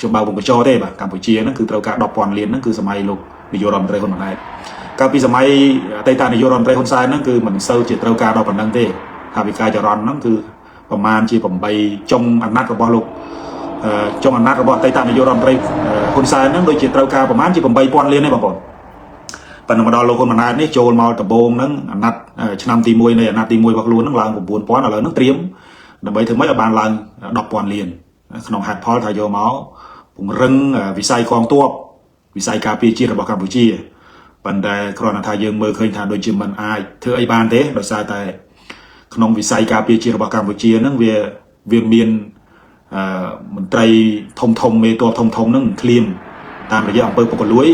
trong bao vùng cái cho thế mà Campuchia nó cứ trâu cá đọc toàn liền nó cứ sớm lục bị vô rầm tây hôn này các bị sớm tây ta bị vô rầm tây hôn sai nó cứ mình sâu chỉ trâu cá đọc phần năng thế thà bị cài cho ròn nó cứประมาณchỉผมไปจงอำนาจกับบอลลูกจงอำนาจกับบอลไต่ตามในโยรอนไปคนทรายนั้นโดยจิตเราการประมาณchỉผมไปปอนเลี้ยนได้บางคนปัจจุบันเราคนมานานนี่โจลมาตะโบงนั้นอำนาจชนำตีมวยในอำนาจตีมวยบักลูนั่งลางผมบุญป้อนอะไรนั่งเตรียมดับไปถึงไม่บานลางดอกปอนเลียนขนมหัดพอทายโยเมาผมรึงวิสัยกองตัววิสัยกาปีจีระบบกัมพูชีปันได้ครอนทายเมือเคยทานโดยจิมมันอายเธอไอ้บานเต้โดยสายแต่ขนมวิสัยกาปีจีระบบกัมพูชีนั่งเวียเมียนมันไตรทมเมตัวทมนั่งเคลียมตามระยะอำเภอปกลุย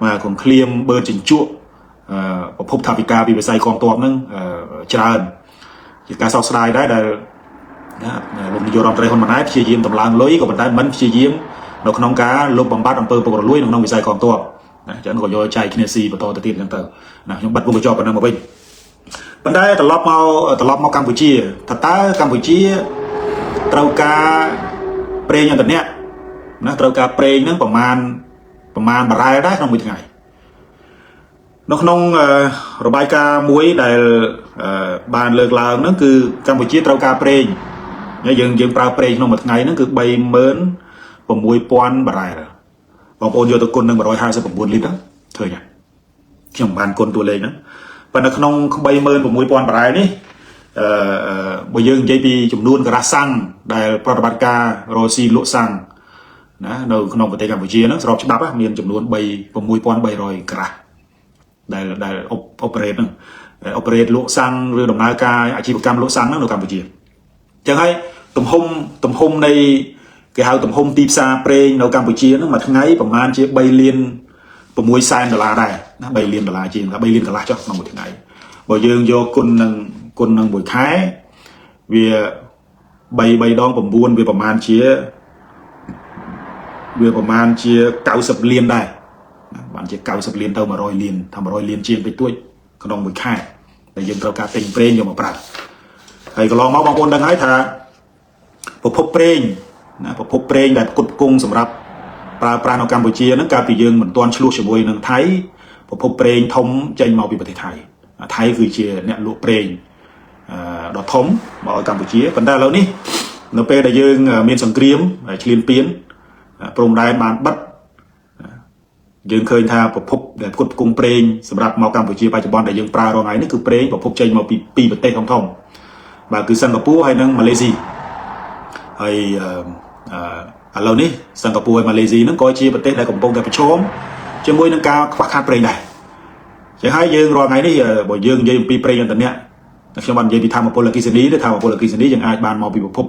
มาของเคลียมเบอร์จิงจุประพบทาวิกาปีวิสัยกองตัวนั่งจราจิตการสอบสายได้ลงโยรอนไตรคนมาได้เชียร์ยิ้มตำรางลุยกับบันไดมันเชียร์ยิ้มนกน้องกาลบบำบัดอำเภอปกลุยน้องวิสัยกองตัวจะนั่งก็โยใจคินซีประตูตะตีนกันเตอยังบัดบุกจอบกันนั่งมาเป็นบันไดตลอดมากัมพูชีถ้าตากัมพูชีเตากาเปรย์อย่างตัวเนี้ยนะเตากาเปรย์นั่งประมาณบารายได้น้องมือถึงไงน้องระบายกามวยได้บานเลิกลางนั่นคือกัมพูชีเตากาเปรย์เนี่ยยังปลาเปรย์น้องมือถึงไงนั่นคือใบเมินผมมวยปอนบารายบางคนโยตะกุนนั่ง150 ลิตรนะเธอเนี่ยเขี่ยบานคนตัวเล็กนะปนน้องใบเมินผมมวยปอนบารายนี่บางอย่างใจปีจุ่มนูนกระสังได้ปฏิบัติการโรซีลุสังนะในขนมประเทศกัมพูชีนะสำหรับฉบับมีจุ่มนูนใบผมมวยปอนใบรอยกระได้โอเปเรตโอเปเรตลุสังหรือดำเนินการอาชีพกรรมลุสังนั่นในกัมพูชีจะให้ตุ่มหมในเกี่ยวกับตุ่มหมตีซาเปรย์ในกัมพูชีนั่นมาทั้งไงประมาณเจ็บใบเลียนผมมวย$1ได้นะใบเลียน$จริงครับใบเลียน$จ้ะน้องหมดทั้งไงบางอย่างโยคนนั่งบุญท้ายเวียใบดองผมบุญเวียประมาณเชีย90 เลียนได้วันเชีย90 เลียนเท่ามา100 เลียนทำ100 เลียนเชียงไปด้วยขนมบุญท้ายแต่ยังเราการเต็งเปรย์อยู่มาปราดใครก็ลองมาบางคนดังไงถ้าพบเปรย์นะพบเปรย์แบบกุดกุ้งสำหรับปลาในกัมพูชีนั้นการปียังเหมือนตอนฉลุฉบวยนังไทยพบเปรย์ทมใจมาปีประเทศไทยไทยคือเชียเนี่ยลุเปรย์ดอกทมบอกกัมพูชีปันได้แล้วนี่เราไปได้ยังเมียนสังเกตเฉลียนเปียนโปร่งได้บานบัดยังเคยทำพบแบบกุดกุ้งเปรย์สำหรับมากัมพูชีปัจจุบันได้ยังปลารองไงนี่คือเปรย์พบใจมาปีประเทศทมบางคือสิงคโปร์ให้นั่งมาเลเซียให้เรานี่สิงคโปร์มาเลเซียนั่งก้อยเชียประเทศได้กับปงแต่ประชมจะมวยนั่งกาขวักขาดเปรย์ได้จะให้ยังรอไงนี่บอกยังปีเปรย์อย่างตัวเนี้ยนักชมวันยังปีทำมาโพลกิสนีได้ทำมาโพลกิสนียังอาจบานมอปีพบ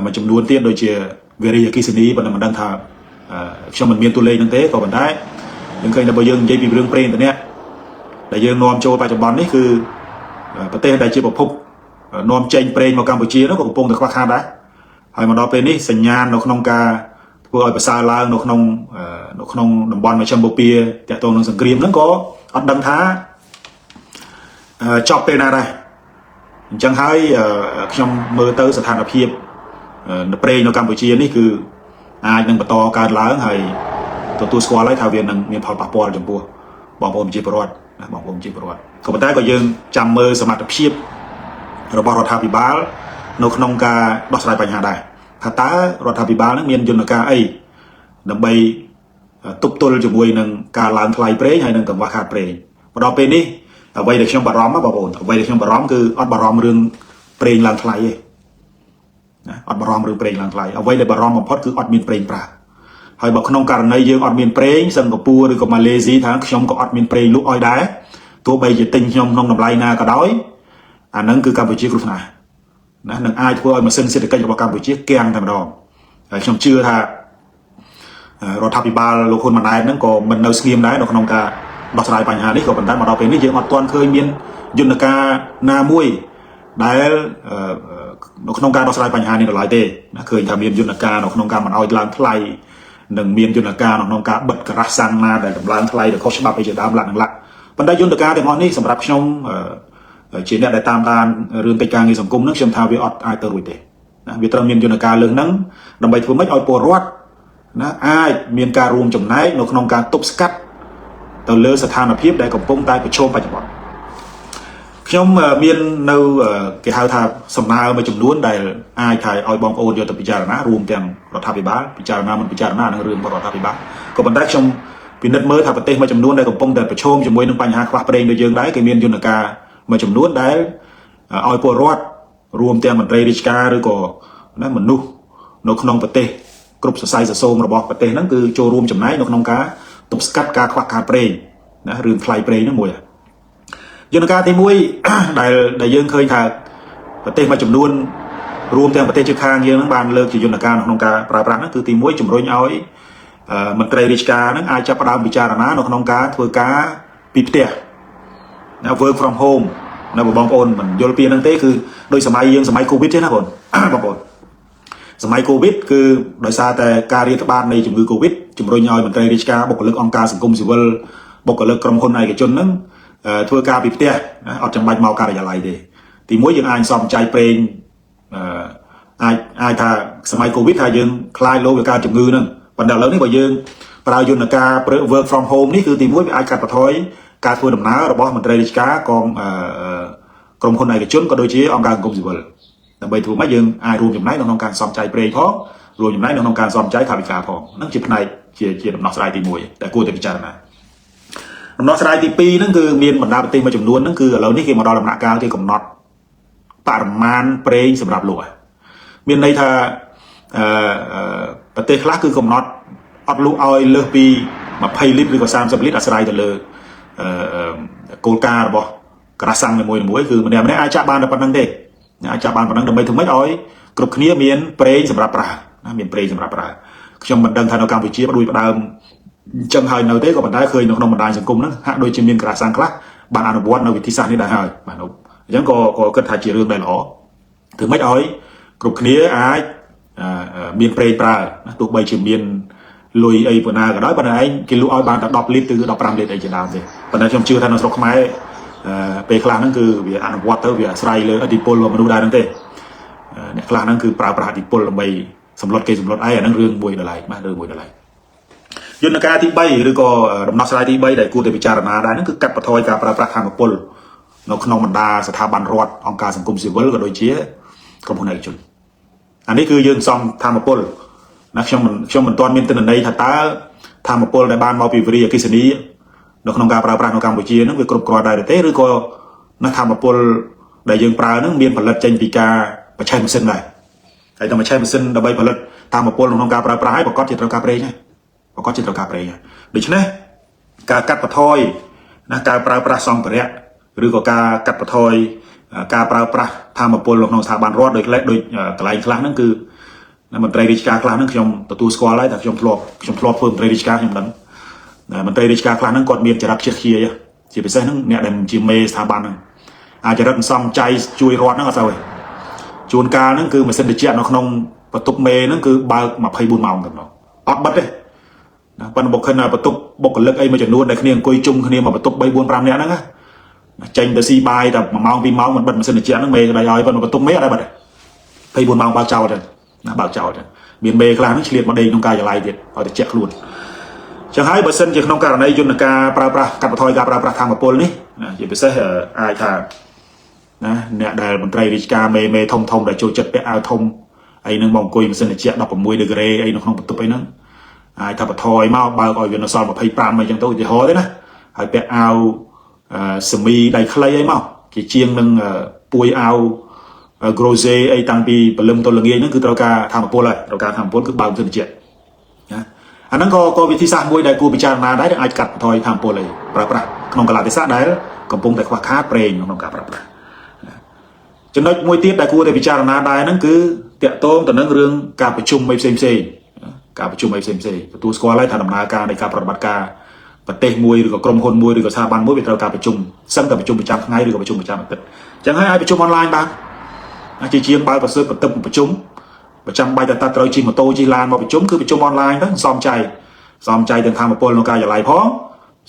มาจำนวนเตี้ยโดยเชียเวรีกิสนีปัจจุบันดังทางชมมันเมียนตัวเล็กนั่งเต้ก็บันได้ยังเคยในบอกยังปีเรื่องเปรย์ตัวเนี้ยแต่ยังนอมโจปัจจุบันนี่คือประเทศได้เชียพบนอมเจนเปรย์มากัมพูชีแล้วก็ปงแต่ขวักขาดได้ให้มาดอเป็นนี่สัญญาณนกนงกาเพื่อเอาไปซาลางนกนงดำบอลมาชัมโบเปียแต่ตัวนังสังเกตนั้นก็อัดดังท้าจอบเป็นอะไรจังให้ชมเมื่อเตอร์สถานพิบเปรย์ในกัมพูชีนี่คืออาจนังประตอการล้างให้ตัวสกอร์ไล่ทาเวียนนังมีพอปะปอลจมปัวบอกผมจีบรอดบอกผมจีบรอดก็มาได้ก็ยังจำเมื่อสมัครพิบเราบอกรัฐาพิบาลนกนงกาดอกสายปัญหาได้ถ้าตารัฐาพิบาลนั้นมียนต์กาไอ้ดับใบตุบตัวจมวยนังการล้างทลายเปรย์ให้นังกับว่าขาดเปรย์พอเราเป็นนี่เอาไว้เด็กช่างบารอมมาบอกเอาไว้เด็กช่างบารอมคืออัดบารอมเรื่องเปรย์ล้างทลายนะอัดบารอมเรื่องเปรย์ล้างทลายเอาไว้ในบารอมของพอดคืออัดมีนเปรย์ปลาให้บอกนงการในยังอัดมีนเปรย์สิงคโปร์หรือกับมาเลเซียทางช่างก็อัดมีนเปรย์ลุกอ้อยได้ตัวใบจะติงช่างนงน้ำลายนาก็ได้อันนั้นคือกัมพูชีกรุ๊ปไหนนะหนังอายทั่วมาเส้นเศรษฐกิจของกัมพูชีแกงธรรมดาช่างเชื่อท่าเราทับปีบาลลูกคนมันได้นั่นก็มันเนื้อสกีมได้นกนงกาดอกสลายปัญหานี่ก็เป็นได้มาเราเป็นนี่ยังอัดตอนเคยมียุนกาหน้ามวยได้นกนงกาดอกสลายปัญหานี่ก็หลายเต้นะเคยทำมียุนกานกนงกามันเอาล้างทลายหนึ่งมียุนกานกนงกาบัดกระสังมาได้ล้างทลายเดี๋ยวเขาฉบับไปจะตามหลังหลักมันได้ยุนกาแต่มอนี่สำหรับช่องเช่นได้ตามการเรื่องไปการเงินสังคมนักเชื่อมทางวิออดไอเตอร์วิเตนะวิตามินยุนกาเรื่องนั้นนำไปถูกไม่เอาปวดรอด ណាអាចមានការរួមចំណែកនៅក្នុងការទប់ស្កាត់ទៅលើស្ថានភាពដែលកំពុងតែប្រឈមបច្ចុប្បន្នខ្ញុំមាននៅគេហៅថាសំណើមួយចំនួនដែលអាចថាឲ្យបងប្អូនយកទៅពិចារណារួមទាំងរដ្ឋាភិបាលពិចារណាមិនពិចារណានឹងរឿងរបស់រដ្ឋាភិបាលក៏ប៉ុន្តែខ្ញុំពិនិត្យមើលថាប្រទេសមួយចំនួនដែលកំពុងតែប្រឈមជាមួយនឹងបញ្ហាខ្វះប្រេងដូចយើងដែរគេមានយន្តការមួយចំនួនដែលឲ្យពលរដ្ឋរួមទាំងមន្ត្រីរាជការឬក៏មនុស្សនៅក្នុងប្រទេសគ្រប់សរសៃសសូមរបស់ប្រទេសហ្នឹងគឺចូលរួមចំណែកនៅក្នុងការទប់ស្កាត់ការខ្វះខាតប្រេងណារឿងថ្លៃប្រេងហ្នឹងមួយយន្តការទី1ដែលយើងឃើញថាប្រទេសមួយចំនួនរួមទាំងប្រទេសជិតខាងយើងហ្នឹងបានលើកជាយន្តការក្នុងការប្រើប្រាស់ហ្នឹងគឺទី1ជំរុញឲ្យមន្ត្រីរាជការហ្នឹងអាចចាប់ផ្ដើមពិចារណានៅក្នុងការធ្វើការពីផ្ទះណា work from home ណាបងប្អូនមិនយល់ពីហ្នឹងទេគឺដោយសម័យយើងសម័យ Covid ទេណាបងប្អូនសម័យ Covid គឺដោយសារតែការរាតត្បាតនៃជំងឺ Covid ជំរុញឲ្យមន្ត្រីរាជការបុគ្គលិកអង្គការសង្គមស៊ីវិលបុគ្គលិកក្រុមហ៊ុនឯកជនហ្នឹងធ្វើការពីផ្ទះអត់ចាំបាច់មកការិយាល័យទេទី1យើងអាចសំចៃប្រេងអាចថាសម័យ Covid ថាយើងខ្លាចលោកវាកើតជំងឺហ្នឹងប៉ុន្តែឥឡូវនេះបើយើងប្រើយន្តការ work from home នេះគឺទី1វាអាចកាត់បន្ថយការធ្វើដំណើររបស់មន្ត្រីរាជការកងក្រុមហ៊ុនឯកជនក៏ដូចជាអង្គការសង្គមស៊ីវិលដើម្បីធ្វើម៉េចយើងអាចរួមចំណែកក្នុងការសំចៃប្រេងផងរួមចំណែកក្នុងការសំចៃថវិកាផងហ្នឹងជាផ្នែកជាដំណោះស្រាយទី1ដែលគួរតែពិចារណាដំណោះស្រាយទី2ហ្នឹងគឺមានបណ្ដាប្រទេសមួយចំនួនហ្នឹងគឺឥឡូវនេះគេមកដល់ដំណាក់កាលគេកំណត់បរិមាណប្រេងសម្រាប់លក់មានន័យថាប្រទេសខ្លះគឺកំណត់អត់លក់ឲ្យលើសពី20លីត្រឬក៏30លីត្រអាស្រ័យទៅលើគោលការណ៍របស់ក្រាសាំងនីមួយៗគឺម្នាក់អាចចាប់បានតែប៉ុណ្្នឹងទេអាចចាប់បានប៉ុណ្្នឹងដើម្បីធ្វើម៉េចឲ្យគ្រប់គ្នាមានប្រេងសម្រាប់ប្រើណាមានប្រេងសម្រាប់ប្រើខ្ញុំមិនដឹងថានៅកម្ពុជាដូចផ្ដើមអញ្ចឹងហើយនៅទេក៏ប៉ុន្តែឃើញនៅក្នុងបណ្ដាញសង្គមហ្នឹងហាក់ដូចជាមានក្រាសាំងខ្លះបានអនុវត្តនៅវិធីសាស្ត្រនេះដែរហើយបាទអញ្ចឹងក៏គិតថាជារឿងដែលល្អធ្វើម៉េចឲ្យគ្រប់គ្នាអាចមានប្រេងប្រើណាទោះបីជាមានលុយអីប៉ុណ្ណាក៏ដោយប៉ុន្តែឯងគេលក់ឲ្យបានតែ10លីត្រឬ15លីត្រអីជាដើមទេប៉ុន្តែខ្ញុំជឿថានៅស្រុកខ្មែរពេលខ្លះហ្នឹងគឺវាអនុវត្តទៅវាអាស្រ័យលើឥទ្ធិពលរបស់មនុស្សដែរហ្នឹងទេអ្នកខ្លះហ្នឹងគឺប្រើប្រាស់ឥទ្ធិពលដើម្បីសម្លុតគេសម្លុតឯងអាហ្នឹងរឿងមួយដល់ឡែកបាទរឿងមួយដល់ឡែកយន្តការទី3ឬក៏ដំណោះស្រាយទី3ដែលគួរតែពិចារណាដែរហ្នឹងគឺកាត់បន្ថយការប្រើប្រាស់ថាមពលនៅក្នុងបណ្ដាស្ថាប័នរដ្ឋអង្គការសង្គមស៊ីវិលក៏ដូចជាក្រុមហ៊ុនឯកជនអានេះគឺយើងសំថាមពលណាខ្ញុំមិនទាន់មានទិន្នន័យថាតើថាមពលដែលបានមកពីវិរិយអគ្គិសនីនៅក្នុងការប្រើប្រាស់នៅកម្ពុជាហ្នឹងវាគ្រប់គ្រាន់ដែរទេឬក៏ណាថាមពលដែលយើងប្រើហ្នឹងមានផលិតចេញពីការបច្ចេកម៉ាស៊ីនដែរហើយតែបច្ចេកម៉ាស៊ីនដើម្បីផលិតថាមពលក្នុងការប្រើប្រាស់ឲ្យប្រកបជាត្រូវការប្រេងហើយប្រកបជាត្រូវការប្រេងហើយដូច្នេះការកាត់បន្ថយណាការប្រើប្រាស់សម្ភារៈឬក៏ការកាត់បន្ថយការប្រើប្រាស់ថាមពលក្នុងស្ថាប័នរដ្ឋដូចកន្លែងខ្លះហ្នឹងគឺមន្ត្រីរាជការខ្លះហ្នឹងខ្ញុំទទួលស្គាល់ហើយតែខ្ញុំធ្លាប់ធ្វើមន្ត្រីរាជការខ្ញុំដឹងមន្ត្រីរាជការខ្លះហ្នឹងគាត់មានចរិតខ្ជិះខ្ជាយជាពិសេសហ្នឹងអ្នកដែលជាមេស្ថាប័នហ្នឹងអាចរិតសំចៃជួយរដ្ឋហ្នឹងអត់ទៅទេជួនកាលហ្នឹងគឺម៉ាស៊ីនត្រជាក់នៅក្នុងបន្ទប់មេហ្នឹងគឺបើក24ម៉ោងតែម្ដងអត់បិទទេណាប៉ុន្តែបុគ្គលបន្ទប់បុគ្គលិកអីមួយចំនួនដែលគ្នាអង្គុយជុំគ្នាមកបន្ទប់3 4 5នាក់ហ្នឹងណាចេញទៅស៊ីបាយតែ1ម៉ោង2ម៉ោងមិនបិទម៉ាស៊ីនត្រជាក់ហ្នឹងមេដៃឲ្យប៉ុន្តែបន្ទប់មេអត់ដែរបិទទេ24ម៉ោងបើកចោលទេណាបើកចោលទេមានមេខ្លះហ្នឹងឆ្លៀតមកដេកក្នុងការិយាល័យទៀតឲ្យតែជាក់ខ្លួនចឹងហើយបើសិនជាក្នុងករណីយន្តការប្រើប្រាស់កាត់បន្ថយការប្រើប្រាស់ថាមពលនេះណាជាពិសេសអាចថាណាអ្នកដែលមន្ត្រីរាជការមេធំដែលចូលចិត្តពាក់អាវធំអីហ្នឹងមកអង្គុយម៉ាស៊ីនត្រជាក់16ដឺក្រេអីនៅក្នុងបន្ទប់អីហ្នឹងអាចថាបន្ថយមកបើកឲ្យវានៅសល់25អីចឹងទៅឧទាហរណ៍ទេណាហើយពាក់អាវសេមីដៃខ្លីអីមកជាជាងនឹងពួយអាវgroze អីតាំងពីព្រលឹមទៅល្ងាចហ្នឹងគឺត្រូវការធម្មពលហើយត្រូវការធម្មពលគឺបើកម៉ាស៊ីនត្រជាក់ណាអាហ្នឹងក៏វិធីសាស្ត្រមួយដែលគួរពិចារណាដែរដែលអាចកាត់បន្ថយធម្មពលអីប្រើប្រាស់ក្នុងកលៈទេសៈដែលកំពុងតែខ្វះខាតប្រេងក្នុងការប្រើប្រាស់ចំណុចមួយទៀតដែលគួរតែពិចារណាដែរហ្នឹងគឺតាក់ទងទៅនឹងរឿងការប្រជុំផ្សេងការប្រជុំផ្សេងទទួលស្គាល់ហើយថាដំណើរការនៃការប្រតិបត្តិការប្រទេសមួយឬក៏ក្រុមហ៊ុនមួយឬក៏ស្ថាប័នមួយវាត្រូវការប្រជុំសឹងតែប្រជុំប្រចាំថ្ងៃឬក៏ប្រជុំប្រចាំអាទិត្យអញ្ចឹងហើយអាចប្រជុំអនឡាញបានជាជាងបើប្រសិទ្ធបន្ទប់ប្រជុំប្រចាំបាច់តែត្រូវជិះម៉ូតូជិះឡានមកប្រជុំគឺប្រជុំអនឡាញទៅសំចៃទាំងធម្មពលក្នុងការិយាល័យផង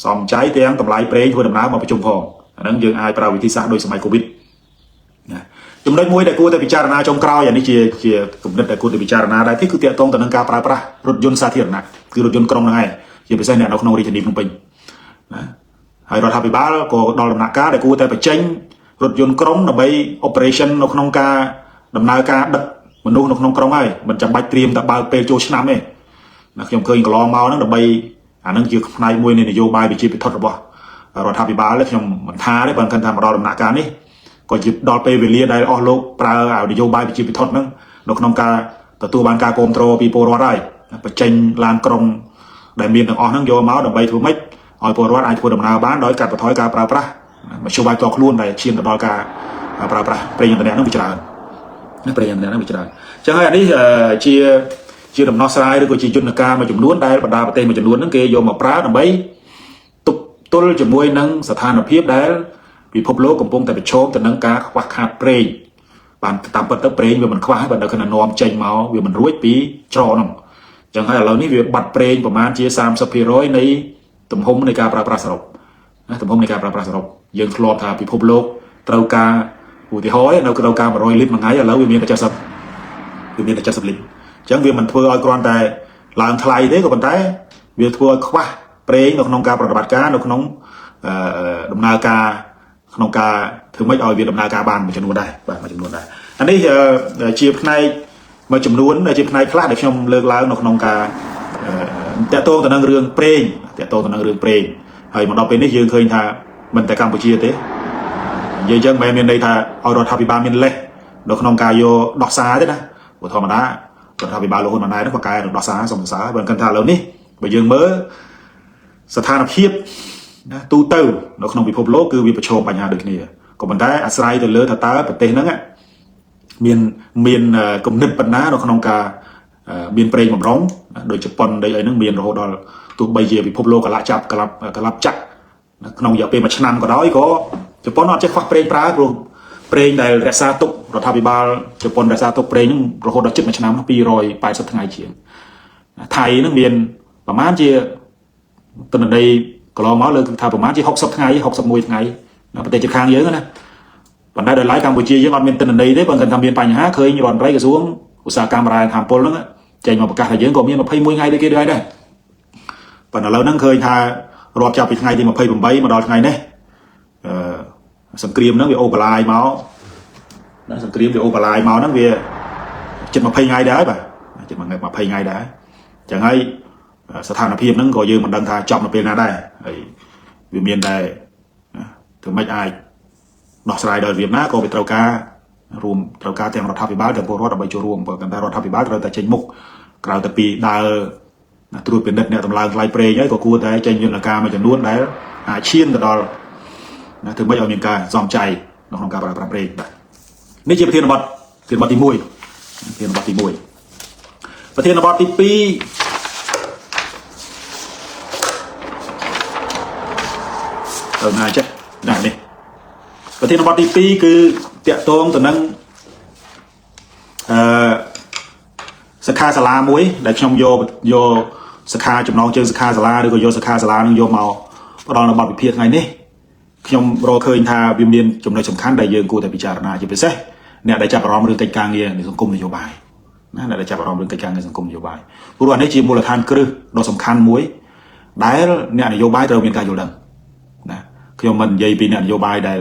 សំចៃទាំងតម្លៃប្រេងធ្វើដំណើរមកប្រជុំផងអាហ្នឹងយើងអាចប្រើវិធីសាស្ត្រដោយសម័យ Covid ណា ចំណុចមួយដែលគួរតែពិចារណាចុងក្រោយអានេះជាគំនិតដែលគួរតែពិចារណាដែរគឺទាក់ទងទៅនឹងការប្រើប្រាស់រថយន្តសាធារណៈគឺរថយន្តក្រុងហ្នឹងឯងជាពិសេសអ្នកនៅក្នុងរាជធានីភ្នំពេញណាហើយរដ្ឋាភិបាលក៏ដល់ដំណាក់កាលដែលគួរតែបញ្ចេញរថយន្តក្រុងដើម្បី operation នៅក្នុងការដំណើរការដឹកមនុស្សនៅក្នុងក្រុងហើយមិនចាំបាច់ត្រៀមតែបើកពេលចូលឆ្នាំទេណាខ្ញុំឃើញកន្លងមកហ្នឹងដើម្បីអានឹងជាផ្នែកមួយនៃនយោបាយវិជាពិធរបស់រដ្ឋាភិបាលខ្ញុំមិនថាទេបើគាត់ថាមកដល់ដំណាក់កាលនេះក៏ជាដល់ពេលវេលាដែលអស់លោកប្រើនយោបាយវិជាពិធហ្នឹងនៅក្នុងការទទួលបានការគ្រប់គ្រងពីពលរដ្ឋហើយបញ្ចេញឡានក្រុងដែលមានទាំងអស់ហ្នឹងយកមកដើម្បីធ្វើម៉េចឲ្យពលរដ្ឋអាចធ្វើដំណើរបានដោយកាត់បន្ថយការប្រើប្រាស់មធ្យោបាយផ្ទាល់ខ្លួនដែលឈានទៅដល់ការប្រើប្រាស់ប្រេងឥន្ធនៈហ្នឹងវាច្រើនណាប្រេងឥន្ធនៈហ្នឹងវាច្រើនអញ្ចឹងហើយអានេះជាដំណោះស្រាយឬក៏ជាយន្តការមួយចំនួនដែលបណ្ដាប្រទេសមួយចំនួនហ្នឹងគេយកមកប្រើដើម្បីទប់ទល់ជាមួយនឹងស្ថានភាពដែលពិភពលោកកំពុងតែប្រឈមទៅនឹងការខ្វះខាតប្រេងបានតាមពិតទៅប្រេងវាមិនខ្វះបើនៅខណៈនាំចេញមកវាមិនរួចពីច្រកហ្នឹងអញ្ចឹងហើយឥឡូវនេះវាបាត់ប្រេងប្រមាណជា 30% នៃទំហំនៃការប្រើប្រាស់សរុបណាទំហំនៃការប្រើប្រាស់សរុបយើងធ្លាប់ថាពិភពលោកត្រូវការឧទាហរណ៍នៅត្រូវការ100លីត្រមួយថ្ងៃឥឡូវវាមានតែ70លីត្រអញ្ចឹងវាមិនធ្វើឲ្យគ្រាន់តែឡើងថ្លៃទេក៏ប៉ុន្តែវាធ្វើឲ្យខ្វះប្រេងនៅក្នុងការប្រតិបត្តិការនៅក្នុងដំណើរការក្នុងការធ្វើម៉េចឲ្យវាដំណើរការបានមួយចំនួនដែរបាទមួយចំនួនដែរអានេះជាផ្នែកមួយចំនួនជាផ្នែកខ្លះដែលខ្ញុំលើកឡើងនៅក្នុងការតាក់ទងទៅនឹងរឿងប្រេងតាក់ទងទៅនឹងរឿងប្រេងហើយមកដល់ពេលនេះយើងឃើញថាមិនតែកម្ពុជាទេនិយាយចឹងមិនមានន័យថាឲ្យរដ្ឋាភិបាលមានលេសនៅក្នុងការយកដោះសារទេណាព្រោះធម្មតារដ្ឋាភិបាលលោកហ៊ុនម៉ាណែតហ្នឹងក៏កែដោះសារសំសារបើគាត់ថាឥឡូវនេះបើយើងមើលស្ថានភាពណាទូទៅនៅក្នុងពិភពលោកគឺវាប្រឈមបញ្ហាដូចគ្នាក៏ប៉ុន្តែអាស្រ័យទៅលើថាតើប្រទេសហ្នឹងមានគំនិតបណ្ណានៅក្នុងការមានប្រេងបំរុងដោយជប៉ុនដីអីហ្នឹងមានរហូតដល់ទោះបីជាពិភពលោកកលាប់ចាក់ក្នុងរយៈពេល1ឆ្នាំក៏ដោយក៏ជប៉ុនអត់ចេះខ្វះប្រេងប្រើព្រោះប្រេងដែលរក្សាទុករដ្ឋាភិបាលជប៉ុនរក្សាទុកប្រេងហ្នឹងរហូតដល់ជិត1ឆ្នាំ280ថ្ងៃជាងថៃហ្នឹងមានប្រហែលជាទិន្នន័យកន្លងមកលើកថាប្រហែលជា60ថ្ងៃ61ថ្ងៃនៅប្រទេសជិតខាងយើងណាប៉ុន្តែដោយឡែកកម្ពុជាយើងអត់មានទិន្នន័យទេបើគាត់ថាមានបញ្ហាឃើញរដ្ឋមន្ត្រីក្រសួងឧស្សាហកម្មរាយធម្មពលហ្នឹងចេញមកប្រកាសថាយើងក៏មាន21ថ្ងៃដូចគេដែរប៉ុន្តែឥឡូវហ្នឹងឃើញថារាប់ចាប់ពីថ្ងៃទី28មកដល់ថ្ងៃនេះសង្គ្រាមហ្នឹងវាអូបឡាយមកណាសង្គ្រាមវាអូបឡាយមកហ្នឹងវាជិត20ថ្ងៃដែរហើយបាទជិត20ថ្ងៃដែរអញ្ចឹងហើយស្ថានភាពហ្នឹងក៏យើងមិនដឹងថាចប់នៅពេលណាដែរហើយវាមានតែធ្វើម៉េចអាចដោះស្រាយដោយរបៀបណាក៏វាត្រូវការទាំងរដ្ឋាភិបាលទាំងពលរដ្ឋដើម្បីចូលរួមបើគាត់ថារដ្ឋាភិបាលត្រូវតែចេញមុខក្រៅតែពីដើរត្រួតពិនិត្យអ្នកតម្លើងថ្លៃប្រេងហើយក៏គួរតែចេញយន្តការមួយចំនួនដែលអាចឈានទៅដល់ធ្វើម៉េចឲ្យមានការសំចៃនៅក្នុងការប្រើប្រាស់ប្រេងបាទនេះជាប្រធានបទទី1ប្រធានបទទី2ទៅណាចេះណានេះប្រធានបទទី2គឺតាក់ទងទៅនឹងសិក្ខាសាលាមួយដែលខ្ញុំយកសិក្ខាចំណងជើងសិក្ខាសាលាឬក៏យកសិក្ខាសាលានឹងយកមកផ្ដល់នៅបទវិភាគថ្ងៃនេះខ្ញុំរកឃើញថាវាមានចំណុចសំខាន់ដែលយើងគួរតែពិចារណាជាពិសេសអ្នកដែលចាប់អារម្មណ៍រឿងកិច្ចការងារនៃសង្គមនយោបាយណាអ្នកដែលចាប់អារម្មណ៍រឿងកិច្ចការងារសង្គមនយោបាយព្រោះអានេះជាមូលដ្ឋានគ្រឹះដ៏សំខាន់មួយដែលអ្នកនយោបាយត្រូវមានការយល់ដឹងណាខ្ញុំមិននិយាយពីអ្នកនយោបាយដែល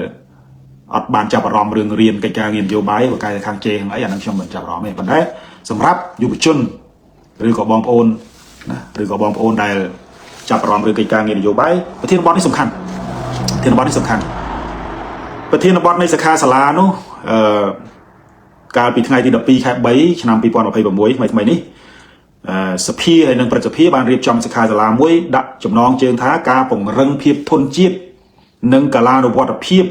អត់បានចាប់អារម្មណ៍រឿងរៀនកិច្ចការងារនយោបាយបើកាយខាងជេងអីអានឹងខ្ញុំមិនចាប់អារម្មណ៍ទេប៉ុន្តែសម្រាប់យុវជនឬក៏បងប្អូនណាឬក៏បងប្អូនដែលចាប់អារម្មណ៍រឿងកិច្ចការងារនយោបាយប្រធានបទនេះសំខាន់ប្រធានបទនៃសិក្ខាសាលានោះកាលពីថ្ងៃទី12ខែ3ឆ្នាំ2026ថ្មីនេះសភាហើយនិងព្រឹទ្ធសភាបានរៀបចំសិក្ខាសាលាមួយដាក់ចំណងជើងថាការពង្រឹងភាពធន់ជាតិនិងកាលានុវត្តភាព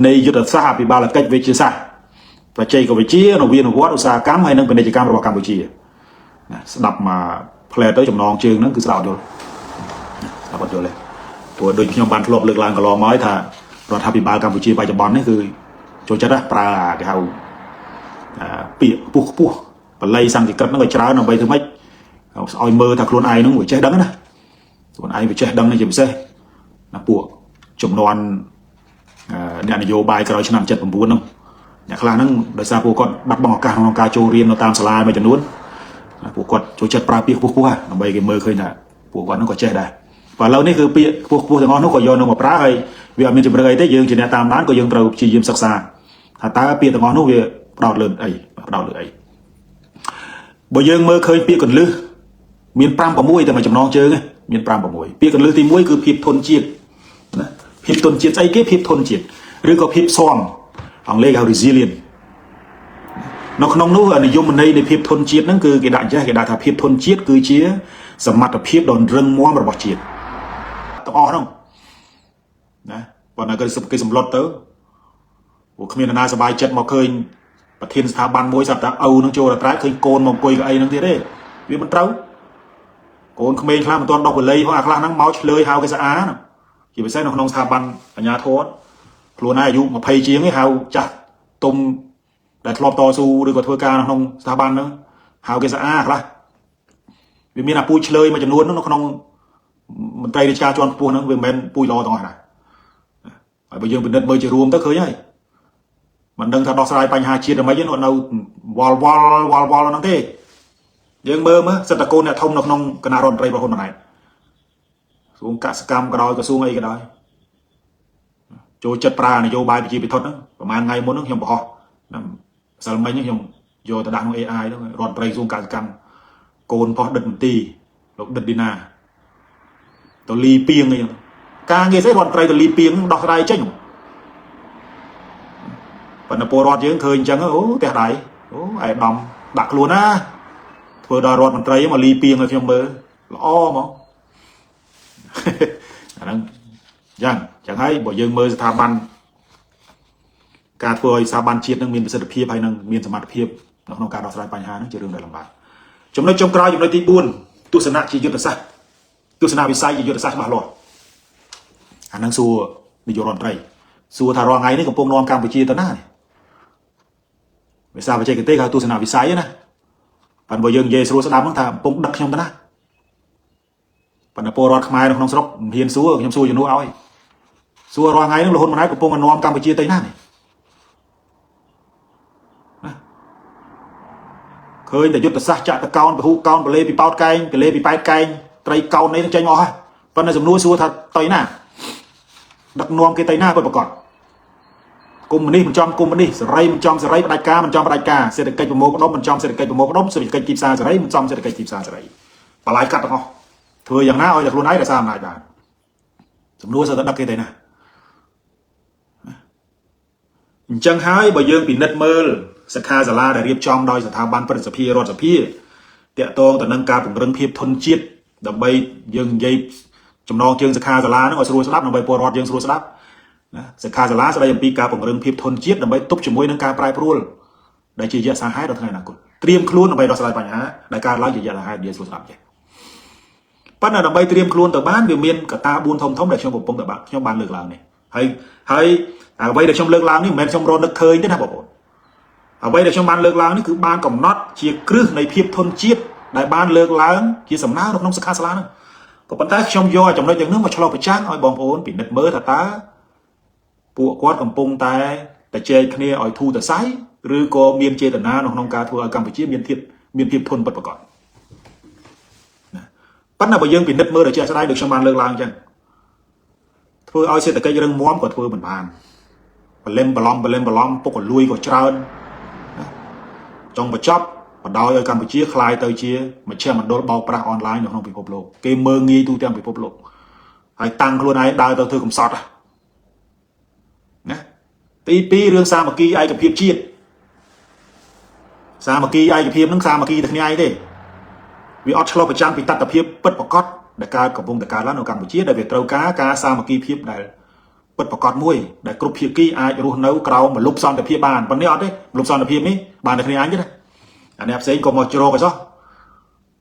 នៃយុទ្ធសាស្ត្រអភិបាលកិច្ចវិទ្យាសាស្ត្របច្ចេកវិទ្យានវានុវត្តន៍ឧស្សាហកម្មហើយនិងពាណិជ្ជកម្មរបស់កម្ពុជាណាស្ដាប់មកផ្លែទៅចំណងជើងហ្នឹងគឺស្ដាប់យល់ស្ដាប់យល់ទេព្រោះដូចខ្ញុំបានធ្លាប់លើកឡើងកន្លងមកថារដ្ឋាភិបាលកម្ពុជាបច្ចុប្បន្ននេះគឺចូលចិត្តប្រើគេហៅពាក្យខ្ពស់បល័យសង្កេតហ្នឹងឲ្យច្រើនដើម្បីធ្វើម៉េចឲ្យមើលថាខ្លួនឯងហ្នឹងវាចេះដឹងណាខ្លួនឯងវាចេះដឹងជាពិសេសណាពួកចំនួនអ្នកនយោបាយក្រោយឆ្នាំ79ហ្នឹង អ្នកខ្លះហ្នឹងដោយសារពួកគាត់បាត់បង់ឱកាសក្នុងការចូលរៀននៅតាមសាលាមួយចំនួនពួកគាត់ចូលចិត្តប្រើពាក្យខ្ពស់ៗដើម្បីគេមើលឃើញថាពួកគាត់ហ្នឹងក៏ចេះដែរបើឥឡូវនេះគឺពាក្យខ្ពស់ៗទាំងអស់នោះក៏យកមកប្រើហើយវាអត់មានជំរឿអីទេយើងជាអ្នកតាមដានក៏យើងត្រូវព្យាយាមសិក្សាថាតើពាក្យទាំងអស់នោះវាផ្ដោតលើអីផ្ដោតលើអីបើយើងមើលឃើញពាក្យកន្លឹះមាន5 6តែមួយចំណងជើងមាន5 6ពាក្យកន្លឹះទី1គឺភាពធន់ជាតិណាភាពធន់ជាតិស្អីគេភាពធន់ជាតិឬក៏ភាពស៊ាំអង់គ្លេសហៅ resilient នៅក្នុងនោះនិយមន័យនៃភាពធន់ជាតិហ្នឹងគឺគេដាក់ចេះគេដាក់ថាភាពធន់ជាតិគឺជាសមត្ថភាពដ៏រឹងមាំរបស់ជាតិទាំងអស់ហ្នឹងណាប៉ុន្តែគេសម្លុតទៅពួកគ្មានអ្នកណាសប្បាយចិត្តមកឃើញប្រធានស្ថាប័នមួយស្រាប់តែឪនឹងចូលរត្រែឃើញកូនមកអង្គុយកៅអីហ្នឹងទៀតទេវាមិនត្រូវកូនក្មេងខ្លះមិនទាន់ដោះវល័យផងអាខ្លះហ្នឹងមកឆ្លើយហៅគេស្អាតជាពិសេសនៅក្នុងស្ថាប័នអាជ្ញាធរខ្លួនឯងអាយុ20ជាងឯងហៅចាស់ទុំដែលធ្លាប់តស៊ូឬក៏ធ្វើការនៅក្នុងស្ថាប័នហ្នឹងហៅគេស្អាតខ្លះវាមានអាពូជឆ្លើយមួយចំនួននៅក្នុងមន្ត្រីរាជការជាន់ខ្ពស់ហ្នឹងវាមិនមែនពូជល្អទាំងអស់ណាហើយបើយើងពិនិត្យមើលជារួមទៅឃើញហើយមិនដឹងថាដោះស្រាយបញ្ហាជាតិអ្វីហ្នឹងនៅវល់ហ្នឹងទេយើងមើលសិទ្ធិកូនអ្នកធំនៅក្នុងគណៈរដ្ឋមន្ត្រីរបស់ហ៊ុនម៉ាណែតក្រសួងកសិកម្មក៏ដោយក្រសួងអីក៏ដោយចូលចិត្តប្រើនយោបាយប្រជាពិធហ្នឹងប្រហែលថ្ងៃមុនហ្នឹងខ្ញុំបង្ហោះសិលមិញហ្នឹងខ្ញុំយកទៅដាក់ក្នុង AI ហ្នឹងរដ្ឋមន្ត្រីក្រសួងកសិកម្មកូនផុសដិតមន្ទីរលោកដិតឌីណាទៅលីពីងអីហ្នឹងការងារស្អីរដ្ឋមន្ត្រីទៅលីពីងដោះស្រាយចេញប៉ុន្តែពលរដ្ឋយើងឃើញអញ្ចឹងអូផ្ទះដៃអូឯដំដាក់ខ្លួនណាធ្វើដល់រដ្ឋមន្ត្រីមកលីពីងឲ្យខ្ញុំមើលល្អមកអាហ្នឹងចឹងហើយបើយើងមើលស្ថាប័នការធ្វើឲ្យស្ថាប័នជាតិនឹងមានប្រសិទ្ធភាពហើយនឹងមានសមត្ថភាពនៅក្នុងការដោះស្រាយបញ្ហាហ្នឹងជារឿងដែលលំបាកចំណុចចុងក្រោយចំណុចទី4ទស្សនៈជាយុទ្ធសាស្ត្រទស្សនវិស័យជាយុទ្ធសាស្ត្រច្បាស់លាស់អាហ្នឹងសួរនាយករដ្ឋមន្ត្រីសួរថារាល់ថ្ងៃនេះកំពុងនាំកម្ពុជាទៅណាវិសាបច្ចេកទេសគេទស្សនវិស័យណាប៉ុន្តែបើយើងនិយាយស្រួលស្ដាប់ហ្នឹងថាកំពុងដឹកខ្ញុំទៅណាប៉ុន្តែពលរដ្ឋខ្មែរនៅក្នុងស្រុកមិនហ៊ានសួរខ្ញុំសួរជំនួសឲ្យសួររាល់ថ្ងៃហ្នឹងរហូតម៉ណែតកំពុងនាំកម្ពុជាទៅណានេះឃើញតែយុទ្ធសាស្ត្រចាក់តកោនពហុកោនបលេពីប៉ោតកែងបលេពីប៉ែតកែងត្រីកោននេះចេញមកហើយប៉ុន្តែសំណួរសួរថាទៅណាដឹកនាំគេទៅណាគាត់ប្រកាសកុំនេះមិនចំកុំនេះសេរីមិនចំសេរីផ្ដាច់ការមិនចំផ្ដាច់ការសេដ្ឋកិច្ចប្រមូលផ្ដុំមិនចំសេដ្ឋកិច្ចប្រមូលផ្ដុំសេដ្ឋកិច្ចទីផ្សារសេរីមិនចំសេដ្ឋកិច្ចទីផ្សារសេរីបលាយកាត់ទាំងអស់ធ្វើយ៉ាងណាឲ្យតែខ្លួនឯងរក្សាអំណាចបានសំណួរសើតែដឹកគេទៅណាអញ្ចឹងហើយបើយើងពិនិត្យមើលសិក្ខាសាលាដែលរៀបចំដោយស្ថាប័នព្រឹទ្ធសភារដ្ឋសភាតាក់ទងទៅនឹងការពង្រឹងភាពធន់ជាតិដើម្បីយើងនិយាយចំណងជើងសិក្ខាសាលាហ្នឹងឲ្យស្រួលស្ដាប់ដើម្បីពលរដ្ឋយើងស្រួលស្ដាប់ណាសិក្ខាសាលាស្ដីអំពីការពង្រឹងភាពធន់ជាតិដើម្បីទប់ជាមួយនឹងការប្រែប្រួលដែលជាយៈសាហាវដល់ថ្ងៃអនាគតត្រៀមខ្លួនដើម្បីដោះស្រាយបញ្ហាដែលកើតឡើងជាយៈសាហាវដែលស្រួលស្ដាប់ចេះប៉ុន្តែដើម្បីត្រៀមខ្លួនទៅបានវាមានកត្តា4ធំដែលខ្ញុំកំពុងតែខ្ញុំបានលើកឡើងនេះហើយអ្វីដែលខ្ញុំលើកឡើងនេះមិនមែនខ្ញុំរនឹកឃើញទេណាបងប្អូនអ្វីដែលខ្ញុំបានលើកឡើងនេះគឺបានកំណត់ជាគ្រឹះនៃភាពធន់ជាតិដែលបានលើកឡើងជាសំណើនៅក្នុងសិក្ខាសាលាហ្នឹងក៏ប៉ុន្តែខ្ញុំយកចំណុចទាំងនោះមកឆ្លុះប្រចាំងឲ្យបងប្អូនពិនិត្យមើលថាតើពួកគាត់កំពុងតែជែកគ្នាឲ្យធូរទៅសៃឬក៏មានចេតនានៅក្នុងការធ្វើឲ្យកម្ពុជាមានភាពធន់ពិតប្រាកដណាប៉ុន្តែបើយើងពិនិត្យមើលដល់ជាក់ស្ដែងដូចខ្ញុំបានលើកឡើងអញ្ចឹងធ្វើឲ្យសេដ្ឋកិច្ចរឹងមាំក៏ធ្វើមិនបានបលិមបឡំពុកលួយក៏ច្រើនចុងបញ្ចប់បណ្ដោយឲ្យកម្ពុជាคล้ายទៅជាមជ្ឈមណ្ឌលបោកប្រាស់អនឡាញនៅក្នុងពិភពលោកគេមើងងាយទូទាំងពិភពលោកហើយតាំងខ្លួនឯងដើរទៅធ្វើកំសត់ណាទី2រឿងសាមគ្គីឯកភាពជាតិសាមគ្គីឯកភាពនឹងសាមគ្គីតែគ្នាឯងទេវាអត់ឆ្លុះប្រចាំពីតត្តភាពពិតប្រាកដដែលកំពុងតែកើតឡើងនៅកម្ពុជាដែលវាត្រូវការសាមគ្គីភាពដែលពិតប្រាកដមួយដែលគ្រប់ភាគីអាចរស់នៅក្រោមមលុបសន្តិភាពបានប៉ុន្តែអត់ទេមលុបសន្តិភាពនេះបានតែគ្នាឯងទេណាអានេះផ្សេងក៏មកជ្រោកអីសោះ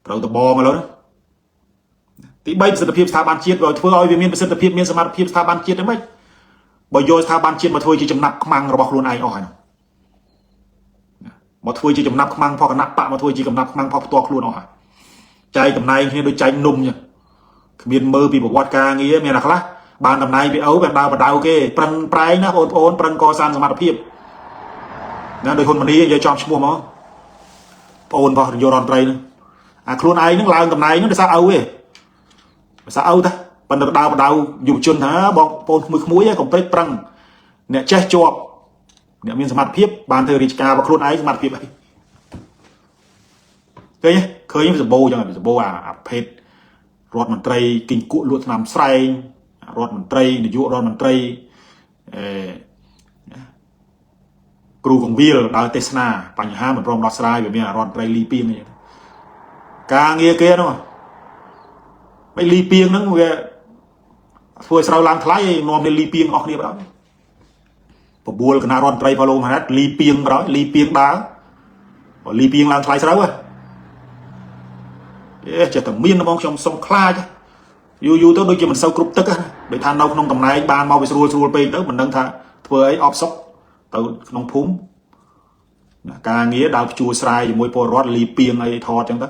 ត្រូវតបងឥឡូវទី3ប្រសិទ្ធភាពស្ថាប័នជាតិធ្វើឲ្យវាមានប្រសិទ្ធភាពមានសមត្ថភាពស្ថាប័នជាតិទេមិនបើយកស្ថាប័នជាតិមកធ្វើជាចំណាប់ខ្មាំងរបស់ខ្លួនឯងអស់ហើយមកធ្វើជាចំណាប់ខ្មាំងផកគណៈបកមកធ្វើជាចំណាប់ខ្មាំងផកផ្ទាល់ខ្លួនអស់ហើយចែកតំណែងគ្នាដូចចែកនំចឹងគ្មានមើលពីប្រវត្តិការងារមានតែខ្លះបានតំណែងពីអូបានដើរបដៅគេប្រឹងប្រែងណាបងប្អូនប្រឹងកសាងសមត្ថភាព ណាដោយហ៊ុនម៉ាណីនិយាយចំឈ្មោះមកបងអូនរបស់នយោបាយរដ្ឋមន្ត្រីហ្នឹងអាខ្លួនឯងហ្នឹងឡើងតំណែងហ្នឹងដោយសារឪទេដោយសារឪតាប៉ុន្តែបដៅយុវជនថាបងប្អូនក្មួយៗកុំពេកប្រឹងអ្នកចេះជាប់អ្នកមានសមត្ថភាពបានធ្វើរាជការរបស់ខ្លួនឯងសមត្ថភាពអីឃើញសម្បូរចឹងសម្បូរអាភេទរដ្ឋមន្ត្រីគិញគក់លក់ថ្នាំស្រែងរដ្ឋមន្ត្រីនាយករដ្ឋមន្ត្រីគ្រូកងវិលដើរទេសនាបញ្ហាមិនព្រមដោះស្រាយវាមានរដ្ឋមន្ត្រីលីពីងអីការងារគេនោះមិនលីពីងហ្នឹងវាធ្វើឲ្យស្រូវឡើងថ្លៃនាំទៅលីពីងអស់គ្នាបណ្ដោយបបួលគណៈរដ្ឋមន្ត្រីផាឡូមហាត់លីពីងបណ្ដោយលីពីងដើរលីពីងឡើងថ្លៃស្រូវចេះតែមានបងខ្ញុំសុំខ្លាចយូរទៅដូចជាមិនសូវគ្រប់ទឹកដូចថានៅក្នុងតំណែងបានមកវាស្រួលពេកទៅមិនដឹងថាធ្វើអីអបសុកទៅក្នុងភូមិការងារដើរជួស្រែជាមួយពលរដ្ឋលីពីងអីថតចឹងទៅ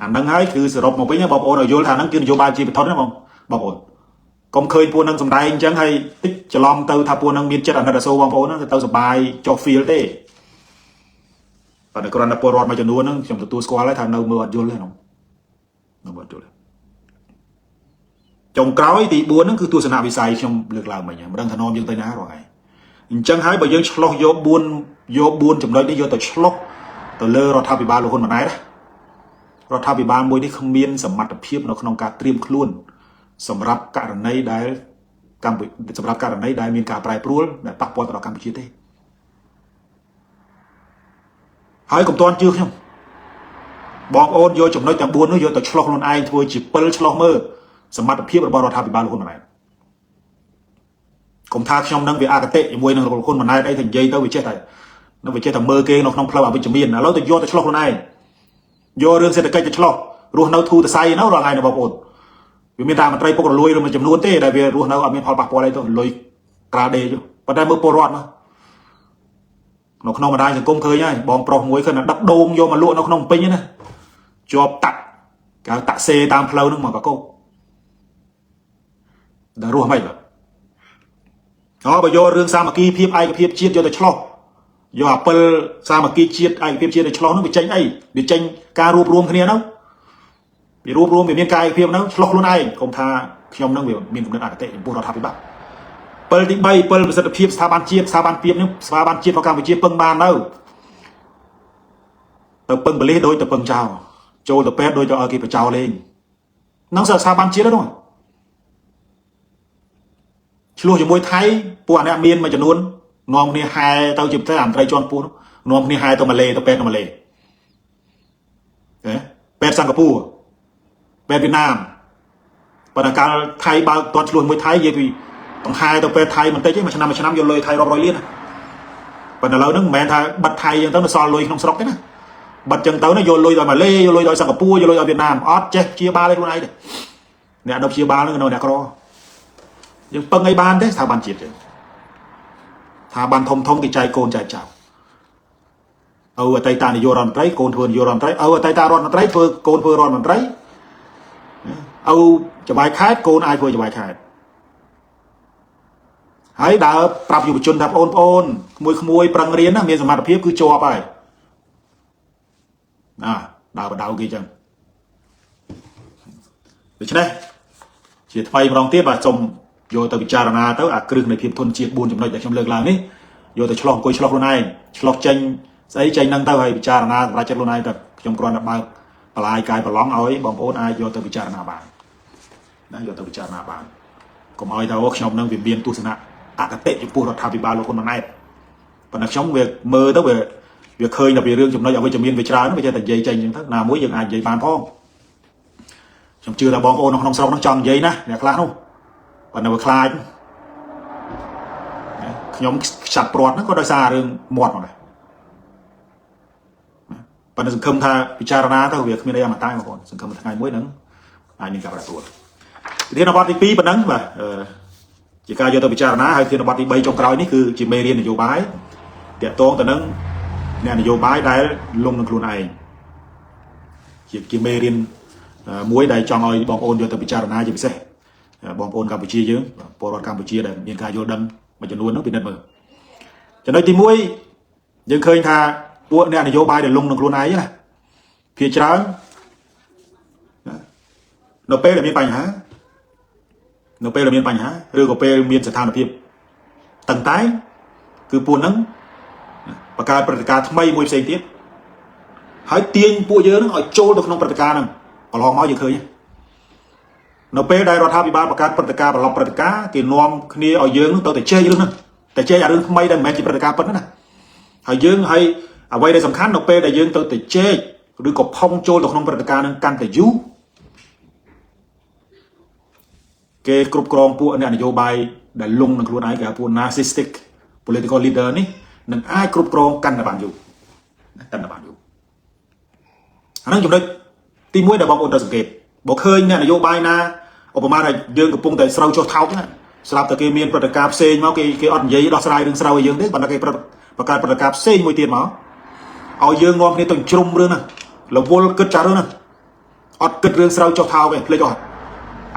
អាហ្នឹងហើយគឺសរុបមកវិញបងប្អូនឲ្យយល់ថាហ្នឹងគឺនយោបាយជាបឋមណាបងប្អូនកុំឃើញពួកហ្នឹងសំដែងអញ្ចឹងហើយតិចច្រឡំទៅថាពួកហ្នឹងមានចិត្តអាណិតអាសូរបងប្អូនហ្នឹងទៅសប្បាយចុះ feel ទេប៉ុន្តែគ្រាន់តែពលរដ្ឋមួយចំនួនហ្នឹងខ្ញុំទទួលស្គាល់ហើយថានៅមើលអត់យល់ទេហ្នឹងនៅមើលអត់យល់ចុងក្រោយទី4ហ្នឹងគឺទស្សនវិស័យខ្ញុំលើកឡើងមិញមិនដឹងថានាំយើងទៅណារាល់ថ្ងៃអញ្ចឹងហើយបើយើងឆ្លោះយក4ចំណុចនេះយកទៅឆ្លោះទៅលើរដ្ឋាភិបាលលោកហ៊ុនម៉ាណែតរដ្ឋាភិបាលមួយនេះគ្មានសមត្ថភាពនៅក្នុងការត្រៀមខ្លួនសម្រាប់ករណីដែលមានការប្រែប្រួលដែលប៉ះពាល់ទៅដល់កម្ពុជាទេហើយកុំតន់ជឿខ្ញុំបងប្អូនយកចំណុចទាំង4នោះយកទៅឆ្លោះខ្លួនឯងធ្វើជាពិលឆ្លោះមើលសមត្ថភាពរបស់រដ្ឋាភិបាលលោកហ៊ុនម៉ាណែតកុំថាខ្ញុំនឹងវាអកតេជាមួយនឹងលោកហ៊ុនម៉ាណែតអីទៅនិយាយទៅវាចេះតែមើលគេនៅក្នុងផ្លូវអវិជ្ជមានឥឡូវទៅយកទៅឆ្លោះខ្លួនឯងយករឿងសេដ្ឋកិច្ចទៅឆ្លោះរស់នៅធូរតសៃនៅរាល់ថ្ងៃណាបងប្អូនវាមានតែមន្ត្រីពុករលួយមួយចំនួនទេដែលវារស់នៅអត់មានផលប៉ះពាល់អីទៅលុយក្រាដេចប៉ុន្តែមើលពលរដ្ឋមកនៅក្នុងបណ្ដាញសង្គមឃើញហើយបងប្រុសមួយឃើញដឹកដូងយកមកលក់នៅក្នុងពេញណាជាប់តាក់គេតាក់សេតាមផ្លូវហ្នឹងមកកកោដល់រស់មិនបាទបើយករឿងសាមគ្គីភាពឯកភាពជាតិយកទៅឆ្លោះយកអាពិលសាមគ្គីជាតិឯកភាពជាតិទៅឆ្លោះហ្នឹងវាចេញអីវាចេញការរួបរวมគ្នាហ្នឹងវារួបរวมវាមានកាយភាពហ្នឹងឆ្លោះខ្លួនឯងកុំថាខ្ញុំហ្នឹងវាមានគំនិតអកតេចំពោះរដ្ឋាភិបាលពិលទី3ពិលប្រសិទ្ធភាពស្ថាប័នជាតិស្ថាប័នភាពនេះស្ថាប័នជាតិរបស់កម្ពុជាពឹងបាននៅទៅពឹងបលិសដូចទៅពឹងចោលចូលទៅពេទ្យដូចទៅឲ្យគេបចោលលេងហ្នឹងស្ថាប័នជាតិហ្នឹងឆ្លោះជាមួយថៃពួកអ្នកមានមួយចំនួននាំគ្នាហែទៅជាប្រទេសអន្តរជាន់ពោះនាំគ្នាហែទៅម៉ាឡេទៅពេទ្យនៅម៉ាឡេពេទ្យសិង្ហបុរីពេទ្យវៀតណាមប៉ុន្តែកាលថៃបើកតន់ឆ្លោះមួយថៃនិយាយពីបង្ហាយទៅពេទ្យថៃបន្តិចមួយឆ្នាំយកលុយថៃរាប់រយលានប៉ុន្តែឥឡូវហ្នឹងមិនមែនថាបិទថៃអញ្ចឹងទៅនៅសល់លុយក្នុងស្រុកទេណាបិទអញ្ចឹងទៅយកលុយដល់ម៉ាឡេយកលុយដល់សិង្ហបុរីយកលុយដល់វៀតណាមអត់ចេះព្យាបាលឯខ្លួនឯងទេអ្នកដល់ព្យាបាលហ្នឹងនៅអ្នកក្រយើងពឹងឲ្យបានទេស្ថាប័នជាតិយើងថាបានធំគេចែកកូនចែកចៅអតីតនាយករដ្ឋមន្ត្រីកូនធ្វើនាយករដ្ឋមន្ត្រីអតីតរដ្ឋមន្ត្រីធ្វើកូនធ្វើរដ្ឋមន្ត្រីច្បាយខេត្តកូនអាចធ្វើច្បាយខេត្តហើយដើរប្រាប់យុវជនថាបងប្អូនក្មួយប្រឹងរៀនណាមានសមត្ថភាពគឺជាប់ហើយដើរបដៅគេចឹងដូច្នេះជាថ្មីម្ដងទៀតបាទសូមយកទៅពិចារណាទៅអាគ្រឹះនៃភាពធន់ជាតិ4ចំណុចដែលខ្ញុំលើកឡើងនេះយកទៅឆ្លោះអង្គុយឆ្លោះខ្លួនឯងឆ្លោះចេញស្អីចេញហ្នឹងទៅហើយពិចារណាសម្រាប់ចិត្តខ្លួនឯងទៅខ្ញុំគ្រាន់តែបើកបលាយកាយប្រឡងឲ្យបងប្អូនអាចយកទៅពិចារណាបានណាយកទៅពិចារណាបានកុំឲ្យថាខ្ញុំនឹងវាមានទស្សនៈអកតេចំពោះរដ្ឋាភិបាលលោកហ៊ុនម៉ាណែតប៉ុន្តែខ្ញុំវាមើលទៅវាឃើញតែពីរឿងចំណុចអវិជ្ជមានវាច្រើនវាចេះតែនិយាយចេញអញ្ចឹងទៅណាមួយយើងអាចនិយាយបានផងខ្ញុំជឿថាបងប្អូននៅក្នុងស្រុកនោះចង់និយាយណាអ្នកខ្លះនោះប៉ុន្តែវាខ្លាចខ្ញុំខ្ចាត់ព្រាត់ហ្នឹងក៏ដោយសាររឿងមាត់មកដែរប៉ុន្តែសង្ឃឹមថាពិចារណាទៅវាគ្មានអីអមតៈបងប្អូនសង្ឃឹមថាថ្ងៃមួយហ្នឹងអាចមានការប្រែប្រួលធានបទទី2ប៉ុណ្ណឹងបាទជាការយកទៅពិចារណាហើយធានបទទី3ចុងក្រោយនេះគឺជាមេរៀននយោបាយតាក់ទងទៅនឹងអ្នកនយោបាយដែលលងនឹងខ្លួនឯងជាមេរៀនមួយដែលចង់ឲ្យបងប្អូនយកទៅពិចារណាជាពិសេសបងប្អូនកម្ពុជាយើងពលរដ្ឋកម្ពុជាដែលមានការយល់ដឹងមួយចំនួននោះពិនិត្យមើលចំណុចទី1 យើងឃើញថាពួកអ្នកនយោបាយដែលលងនឹងខ្លួនឯងណាភាគច្រើននៅពេលដែលមានបញ្ហាឬក៏ពេលមានស្ថានភាពតឹងតែងគឺពួកហ្នឹងបង្កើតព្រឹត្តិការណ៍ថ្មីមួយផ្សេងទៀតហើយទាញពួកយើងនឹងឲ្យចូលទៅក្នុងព្រឹត្តិការណ៍ហ្នឹងកន្លងមកយើងឃើញនៅពេលដែលរដ្ឋាភិបាលបង្កើតព្រឹត្តិការណ៍ប្រឡប់ព្រឹត្តិការណ៍គេនាំគ្នាឲ្យយើងទៅតែជែករឿងហ្នឹងតែជែកអារឿងថ្មីដែលមិនមែនជាព្រឹត្តិការណ៍ពិតណាហើយយើងហើយអ្វីដែលសំខាន់នៅពេលដែលយើងទៅតែជែកឬក៏ផុងចូលទៅក្នុងព្រឹត្តិការណ៍ហ្នឹងកាន់តែយូរគេគ្រប់គ្រងពួកអ្នកនយោបាយដែលលងនឹងខ្លួនឯងគេហៅពួក narcissistic political leader នេះនឹងអាចគ្រប់គ្រងកាន់តែបានយូរអាហ្នឹងចំណុចទី1ដែលបងប្អូនត្រូវសង្កេតបើឃើញអ្នកនយោបាយណាឧបមាថាយើងកំពុងតែស្រូវចុះថោកណាស្រាប់តែគេមានព្រឹត្តិការណ៍ផ្សេងមកគេអត់និយាយដោះស្រាយរឿងស្រូវឲ្យយើងទេបើតែគេបង្កើតព្រឹត្តិការណ៍ផ្សេងមួយទៀតមកឲ្យយើងនាំគ្នាទៅជ្រុំរឿងហ្នឹងរវល់គិតចារឿងហ្នឹងអត់គិតរឿងស្រូវចុះថោកទេភ្លេចអស់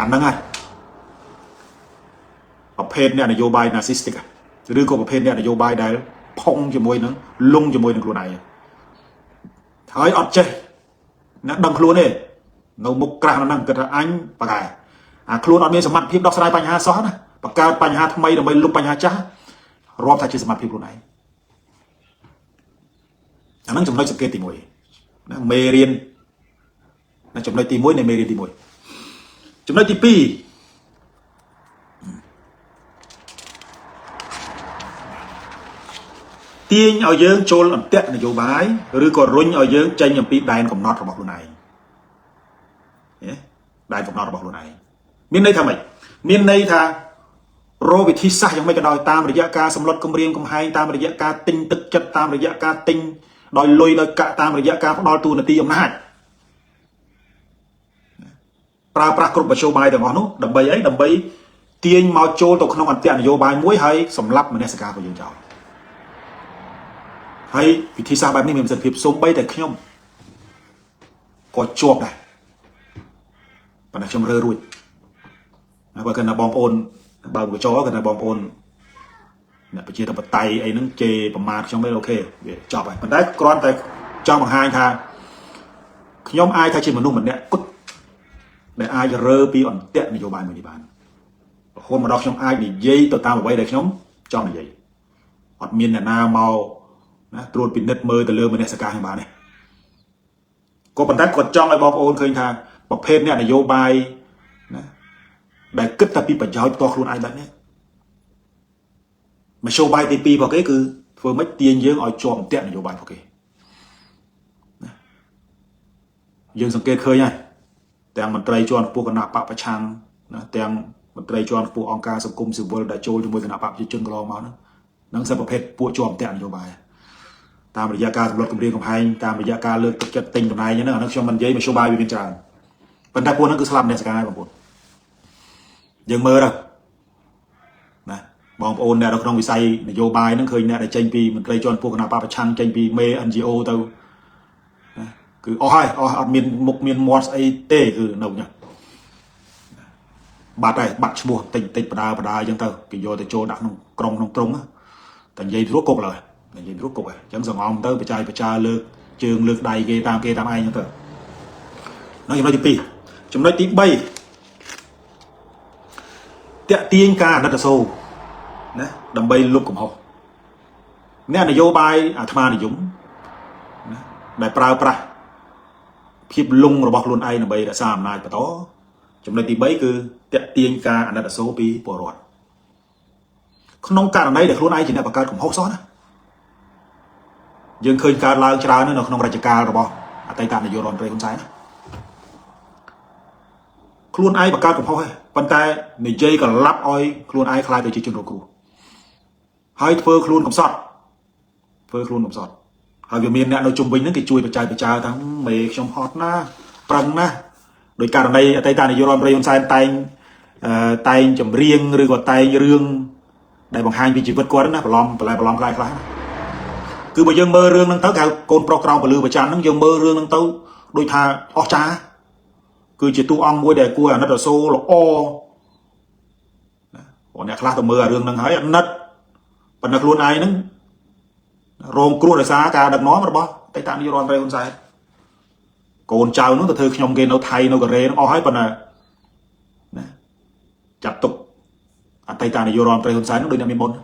អាហ្នឹងហើយប្រភេទអ្នកនយោបាយ narcissistic ឬក៏ប្រភេទអ្នកនយោបាយដែលផុងជាមួយនឹងលងជាមួយនឹងខ្លួនឯងហើយអត់ចេះណាដឹងខ្លួនទេនៅមុខក្រាស់ហ្នឹងគិតថាអញប្រកែអាខ្លួនអត់មានសមត្ថភាពដោះស្រាយបញ្ហាសោះណាបង្កើតបញ្ហាថ្មីដើម្បីលុបបញ្ហាចាស់រាប់ថាជាសមត្ថភាពខ្លួនឯងអាហ្នឹងចំណុចសង្កេតទី1ណាមេរៀនណាចំណុចទី1នៃមេរៀនទី1ចំណុចទី2ទាញឲ្យយើងចូលអន្ទាក់នយោបាយឬក៏រុញឲ្យយើងចេញអំពីដែនកំណត់របស់ខ្លួនឯងដែនកំណត់របស់ខ្លួនឯងមានន័យថាម៉េចមានន័យថារកវិធីសាស្ត្រយ៉ាងម៉េចក៏ដោយតាមរយៈការសម្លុតគម្រាមកំហែងតាមរយៈការទិញទឹកចិត្តតាមរយៈការទិញដោយលុយដោយកាក់តាមរយៈការផ្ដល់ទូនាទីអំណាចប្រើប្រាស់គ្រប់មធ្យោបាយទាំងអស់នោះដើម្បីអីដើម្បីទាញមកចូលទៅក្នុងអន្ទាក់នយោបាយមួយហើយសម្លាប់មនសិការរបស់យើងចោលហើយវិធីសាស្ត្របែបនេះមានប្រសិទ្ធភាពសូម្បីតែខ្ញុំក៏ជាប់ដែរប៉ុន្តែខ្ញុំរើរួចបើគិតថាបងប្អូនបើកញ្ចក់គិតថាបងប្អូនអ្នកប្រជាធិបតេយ្យអីហ្នឹងជេរប្រមាថខ្ញុំទេអូខេវាចប់ហើយប៉ុន្តែគ្រាន់តែចង់បង្ហាញថាខ្ញុំអាចថាជាមនុស្សម្នាក់គត់ដែលអាចរើពីអន្ទាក់នយោបាយមួយនេះបានរហូតមកដល់ខ្ញុំអាចនិយាយទៅតាមអ្វីដែលខ្ញុំចង់និយាយអត់មានអ្នកណាមកណាត្រួតពិនិត្យមើលទៅលើមនសិការខ្ញុំបានទេក៏ប៉ុន្តែគាត់ចង់ឲ្យបងប្អូនឃើញថាប្រភេទអ្នកនយោបាយណាដែលគិតតែពីប្រយោជន៍ផ្ទាល់ខ្លួនឯងបែបនេះមធ្យោបាយទី2របស់គេគឺធ្វើម៉េចទាញយើងឲ្យជាប់អន្ទាក់នយោបាយរបស់គេណាយើងសង្កេតឃើញហើយទាំងមន្ត្រីជាន់ខ្ពស់គណៈបកប្រឆាំងណាទាំងមន្ត្រីជាន់ខ្ពស់អង្គការសង្គមស៊ីវិលដែលចូលជាមួយគណៈបកប្រជាជនកន្លងមកហ្នឹងសិនប្រភេទពួកជាប់អន្ទាក់នយោបាយតាមរយៈការសម្លុតគម្រាមកំហែងតាមរយៈការលើកទឹកចិត្តទិញតំណែងហ្នឹងអានោះខ្ញុំមិននិយាយមធ្យោបាយវាមានច្រើនប៉ុន្តែពួកហ្នឹងគឺស្លាប់អ្នកសកាយបងប្អូនយើងមើលទៅណាបងប្អូនអ្នកនៅក្នុងវិស័យនយោបាយហ្នឹងឃើញអ្នកដែលចេញពីមន្ត្រីជាន់ខ្ពស់គណៈបកប្រឆាំងចេញពីមេ NGO ទៅណាគឺអស់ហើយអត់មានមុខមានមាត់ស្អីទេគឺនៅញ៉ាំបាត់ហើយបាត់ឈ្មោះតិចបដាអញ្ចឹងទៅគេយកទៅចូលដាក់ក្នុងក្រុមក្នុងទ្រុងតែនិយាយព្រោះគុកឡើយនិយាយព្រោះគុកអញ្ចឹងសងំទៅបច្ចាលើកជើងលើកដៃគេតាមឯងអញ្ចឹងទៅនោះចំណុចទី2ចំណុចទី3តាក់ទាញការអាណិតអាសូរណាដើម្បីលុបកំហុសអ្នកនយោបាយអាត្មានិយមណាដែលប្រើប្រាស់ភាពលងរបស់ខ្លួនឯងដើម្បីរក្សាអំណាចបន្តចំណុចទី3គឺតាក់ទាញការអាណិតអាសូរពីពលរដ្ឋក្នុងករណីដែលខ្លួនឯងជាអ្នកបង្កើតកំហុសសោះណាយើងឃើញកើតឡើងច្រើននៅក្នុងរជ្ជកាលរបស់អតីតនាយករដ្ឋមន្ត្រីហ៊ុនសែនណាខ្លួនឯងបង្កើតកំហុសហើយប៉ុន្តែនិយាយកលាប់ឲ្យខ្លួនឯងខ្លាចទៅជាជនរងគ្រោះហើយធ្វើខ្លួនកំសត់ហើយវាមានអ្នកនៅជុំវិញហ្នឹងគេជួយបច្ចេកថាមេខ្ញុំហត់ណាប្រឹងណាដោយករណីអតីតនាយករដ្ឋមន្ត្រីហ៊ុនសែនតែងចម្រៀងឬក៏តែងរឿងដែលបង្ហាញពីជីវិតគាត់ណាប្រឡំខ្លះគឺបើយើងមើលរឿងហ្នឹងទៅគេហៅកូនប្រុសក្រោមពលឺប្រច័នហ្នឹងយើងមើលរឿងហ្នឹងទៅដូចថាអស្ចារ្យគឺជាតួអង្គមួយដែលគួរអាណិតអាសូរល្អណាអ្នកខ្លះទៅមើលរឿងហ្នឹងហើយអាណិតប៉ុន្តែខ្លួនឯងហ្នឹង រងគ្រោះដោយសារការដឹកនាំរបស់តេតានាយករដ្ឋមន្ត្រីហ៊ុនសែនកូនចៅនោះទៅធ្វើខ្ញុំគេនៅថៃនៅកូរ៉េនោះអស់ហើយប៉ុន្តែណាចាត់ទុកអតីតនាយករដ្ឋមន្ត្រីហ៊ុនសែននោះដូចតែមានបុណ្យ